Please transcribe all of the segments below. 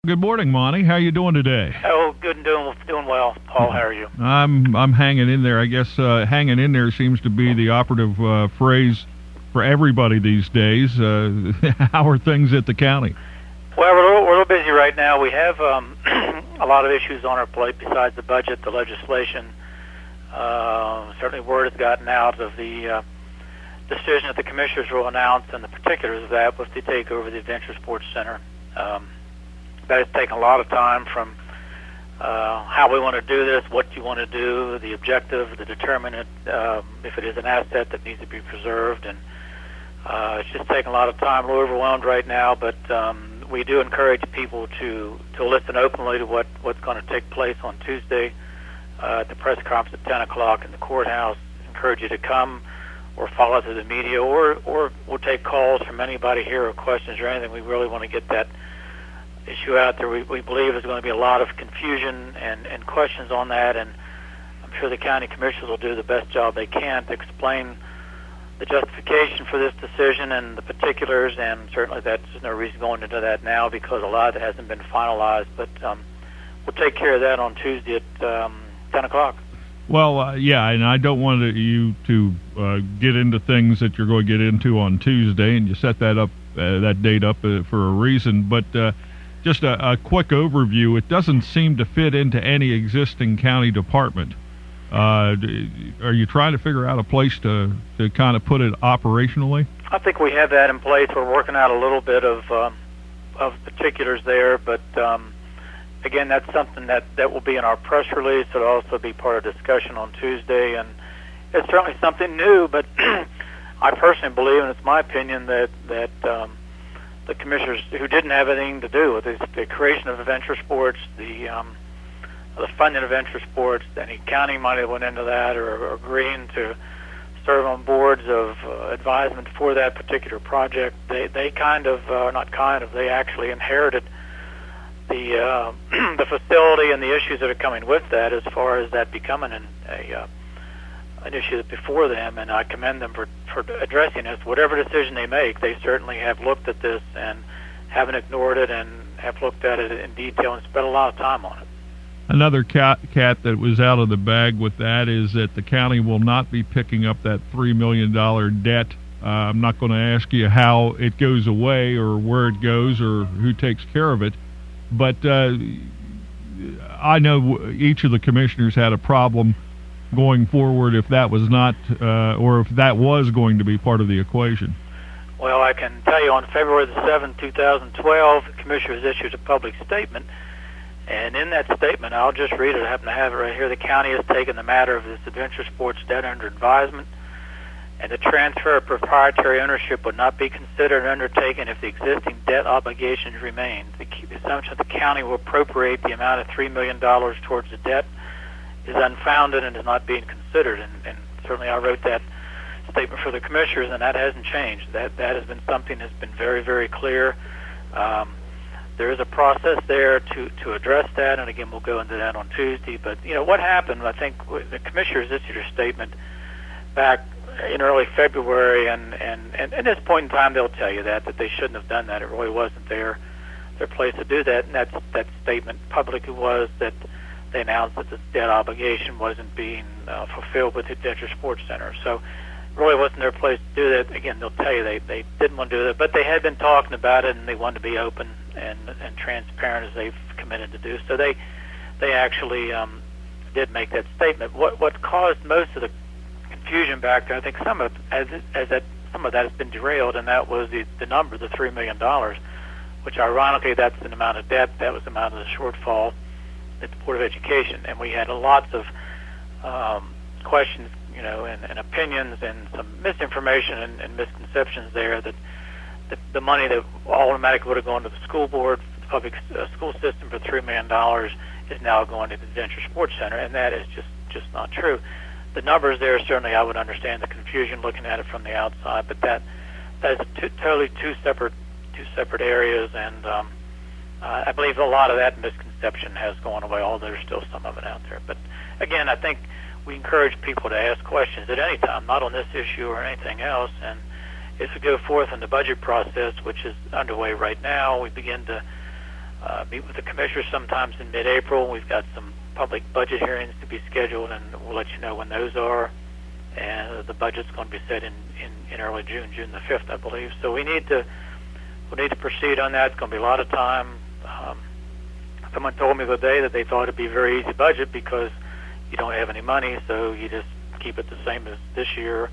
Good morning, Monty. How you doing today? Oh, good and doing well. Paul, how are you? I'm hanging in there. I guess hanging in there seems to be the operative phrase for everybody these days. How are things at the county? Well, we're a little busy right now. We have a lot of issues on our plate besides the budget, the legislation. Certainly word has gotten out of the decision that the commissioners will announce, and the particulars of that was to take over the Adventure Sports Center. That has taken a lot of time from how we want to do this, what you want to do, the objective, the determinant, if it is an asset that needs to be preserved. And it's just taken a lot of time. We're overwhelmed right now, but we do encourage people to listen openly to what's going to take place on Tuesday at the press conference at 10 o'clock in the courthouse. Encourage you to come or follow through the media, or we'll take calls from anybody here or questions or anything. We really want to get that issue out there. We believe there's going to be a lot of confusion and questions on that, and I'm sure the county commissioners will do the best job they can to explain the justification for this decision and the particulars, and certainly there's no reason going into that now because a lot of it hasn't been finalized, but we'll take care of that on Tuesday at 10 o'clock. Well, yeah, and I don't want you to get into things that you're going to get into on Tuesday, and you set that up, that date up for a reason, but just a quick overview. It doesn't seem to fit into any existing county department. Are you trying to figure out a place to kind of put it operationally? I think we have that in place. We're working out a little bit of particulars there, but again, that's something that will be in our press release. It'll also be part of discussion on Tuesday, and it's certainly something new, but I personally believe, and it's my opinion, that the commissioners who didn't have anything to do with the creation of Adventure Sports, the funding of Adventure Sports, any county money that went into that, or agreeing to serve on boards of advisement for that particular project, they kind of, they actually inherited the the facility and the issues that are coming with that, as far as that becoming an issue that before them, and I commend them for addressing this. Whatever decision they make, they certainly have looked at this and haven't ignored it, and have looked at it in detail and spent a lot of time on it. Another cat that was out of the bag with that is that the county will not be picking up that $3 million debt. I'm not going to ask you how it goes away or where it goes or who takes care of it, but I know each of the commissioners had a problem going forward if that was not, or if that was going to be part of the equation. Well, I can tell you on February the 7th, 2012, the commissioners issued a public statement, and in that statement, I'll just read it, I happen to have it right here. The county has taken the matter of this Adventure Sports debt under advisement, and the transfer of proprietary ownership would not be considered undertaken if the existing debt obligations remain. The assumption that the county will appropriate the amount of $3 million towards the debt is unfounded and is not being considered, and certainly I wrote that statement for the commissioners, and that hasn't changed. That has been something that's been very, very clear. There is a process there to address that, and again, we'll go into that on Tuesday. But what happened? I think the commissioners issued a statement back in early February, and at this point in time, they'll tell you that they shouldn't have done that. It really wasn't their place to do that, and that statement publicly was that they announced that the debt obligation wasn't being fulfilled with the Adventure Sports Center. So it really wasn't their place to do that. Again, they'll tell you they didn't want to do that, but they had been talking about it, and they wanted to be open and transparent as they've committed to do. So they actually did make that statement. What caused most of the confusion back there, I think some of that has been derailed, and that was the number, the $3 million, which ironically that's the amount of debt, that was the amount of the shortfall at the Board of Education, and we had lots of questions, and opinions and some misinformation and misconceptions there that the money that automatically would have gone to the school board, the public school system for $3 million is now going to the Adventure Sports Center, and that is just not true. The numbers there, certainly I would understand the confusion looking at it from the outside, but that is totally two separate areas, and I believe a lot of that misconception has gone away, although there's still some of it out there. But again, I think we encourage people to ask questions at any time, not on this issue or anything else. And as we go forth in the budget process, which is underway right now, we begin to meet with the commissioners sometimes in mid-April. We've got some public budget hearings to be scheduled, and we'll let you know when those are. And the budget's going to be set in early June the 5th, I believe. So we need to proceed on that. It's going to be a lot of time. Someone told me the other day that they thought it'd be a very easy budget because you don't have any money, so you just keep it the same as this year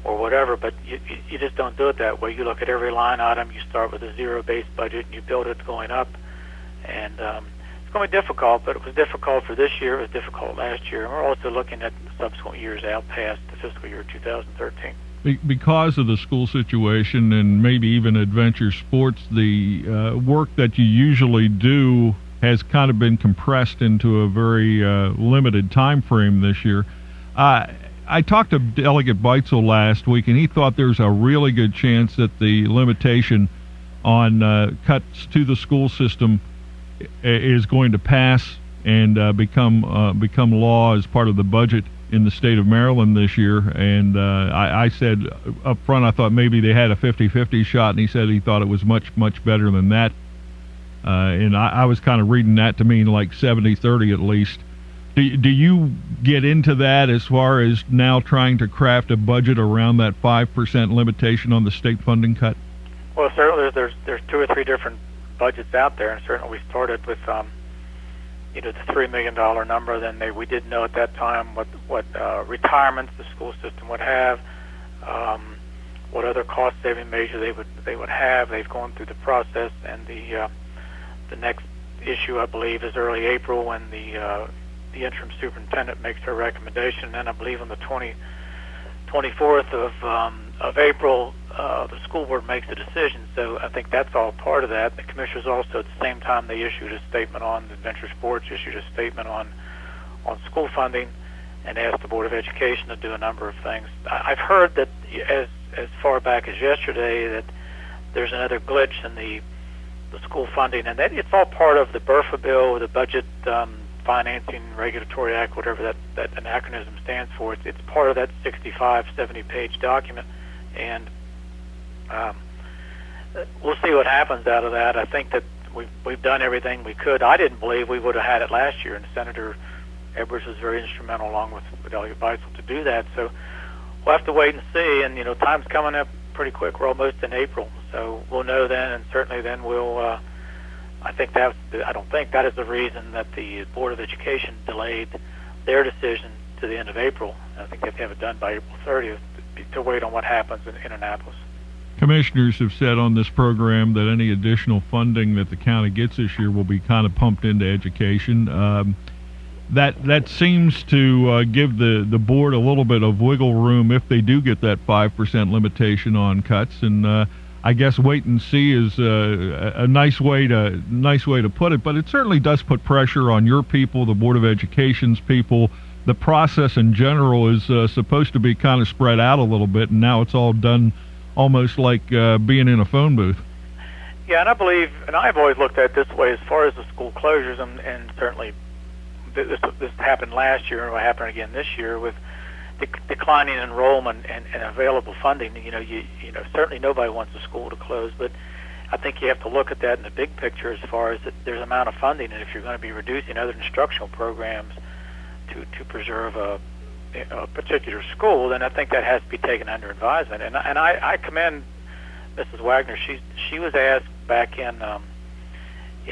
or whatever. But you just don't do it that way. You look at every line item. You start with a zero-based budget, and you build it going up. And it's going to be difficult, but it was difficult for this year. It was difficult last year. And we're also looking at subsequent years out past the fiscal year 2013. Because of the school situation and maybe even adventure sports, the work that you usually do has kind of been compressed into a very limited time frame this year. I talked to Delegate Beitzel last week, and he thought there's a really good chance that the limitation on cuts to the school system is going to pass and become law as part of the budget in the state of Maryland this year. And I said up front I thought maybe they had a 50-50 shot, and he said he thought it was much better than that. And I was kind of reading that to mean like 70-30 at least. Do you get into that as far as now trying to craft a budget around that 5% limitation on the state funding cut? Well, certainly there's 2 or 3 different budgets out there, and certainly we started with the $3 million number. Then we didn't know at that time what retirements the school system would have, what other cost saving measure they would have. They've gone through the process, and the next issue I believe is early April when the interim superintendent makes her recommendation. And then I believe on the 24th of April the school board makes a decision. So I think that's all part of that. The commissioners also at the same time they issued a statement on adventure sports, issued a statement on school funding, and asked the Board of Education to do a number of things. I've heard that as far back as yesterday that there's another glitch in the school funding, and that it's all part of the BRFA bill, the Budget Financing Regulatory Act, whatever that anachronism stands for. It's part of that 65, 70-page document, and we'll see what happens out of that. I think that we've done everything we could. I didn't believe we would have had it last year, and Senator Edwards was very instrumental, along with Delegate Beitzel, to do that. So we'll have to wait and see. And time's coming up pretty quick. We're almost in April, so we'll know then, and certainly then we'll. I don't think that is the reason that the Board of Education delayed their decision to the end of April. I think they have to have it done by April 30th to wait on what happens in Annapolis. Commissioners have said on this program that any additional funding that the county gets this year will be kind of pumped into education. That seems to give the board a little bit of wiggle room if they do get that 5% limitation on cuts, and I guess wait and see is a nice way to put it. But it certainly does put pressure on your people, the Board of Education's people. The process in general is supposed to be kind of spread out a little bit, and now it's all done almost like being in a phone booth. Yeah, and I believe, and I've always looked at it this way as far as the school closures, and certainly this happened last year, and will happen again this year with declining enrollment and available funding. Certainly nobody wants the school to close, but I think you have to look at that in the big picture as far as there's amount of funding, and if you're going to be reducing other instructional programs to preserve a particular school, then I think that has to be taken under advisement. And I commend Mrs. Wagner. She was asked back in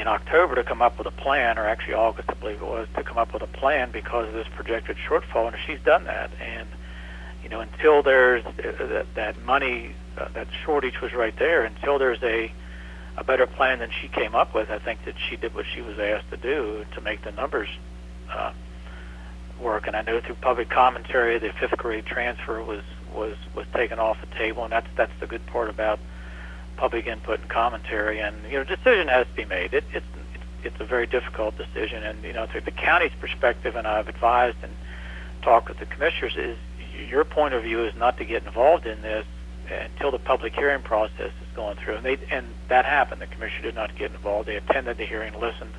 October to come up with a plan, or actually August, I believe it was, to come up with a plan because of this projected shortfall, and she's done that. And until there's that money, that shortage was right there. Until there's a better plan than she came up with, I think that she did what she was asked to do to make the numbers work. And I know through public commentary, the 5th grade transfer was taken off the table, and that's the good part about public input and commentary. And decision has to be made. It's a very difficult decision, and through the county's perspective, and I've advised and talked with the commissioners, is your point of view is not to get involved in this until the public hearing process is going through, and that happened. The commissioner did not get involved. They attended the hearing, listened,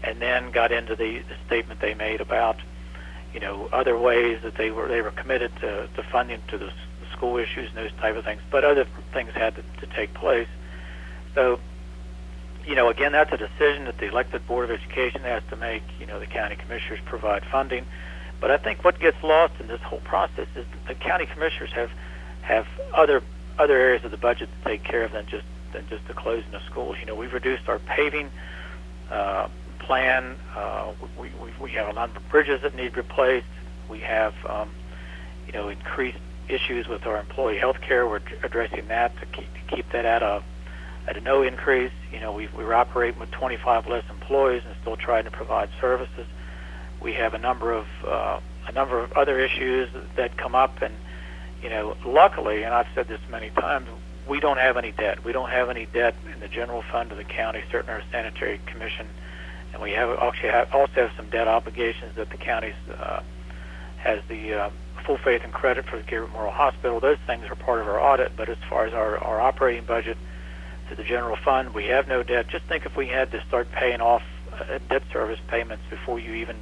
and then got into the statement they made about other ways that they were committed to funding to the school issues and those type of things, but other things had to take place. So Again, that's a decision that the elected Board of Education has to make. The county commissioners provide funding. But I think what gets lost in this whole process is that the county commissioners have other areas of the budget to take care of than just the closing of schools. We've reduced our paving plan. We have a number of bridges that need replaced. We have increased issues with our employee health care. We're addressing that to keep that at a no increase. We're operating with 25 less employees and still trying to provide services. We have a number of other issues that come up, and luckily, and I've said this many times, we don't have any debt. We don't have any debt in the general fund of the county, certainly our sanitary commission, and we also have some debt obligations that the county has the full faith and credit for the Garrett Memorial Hospital. Those things are part of our audit, but as far as our operating budget to the general fund, we have no debt. Just think if we had to start paying off debt service payments before you even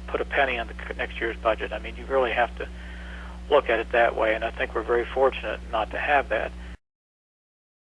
put a penny on the next year's budget. I mean, you really have to look at it that way, and I think we're very fortunate not to have that.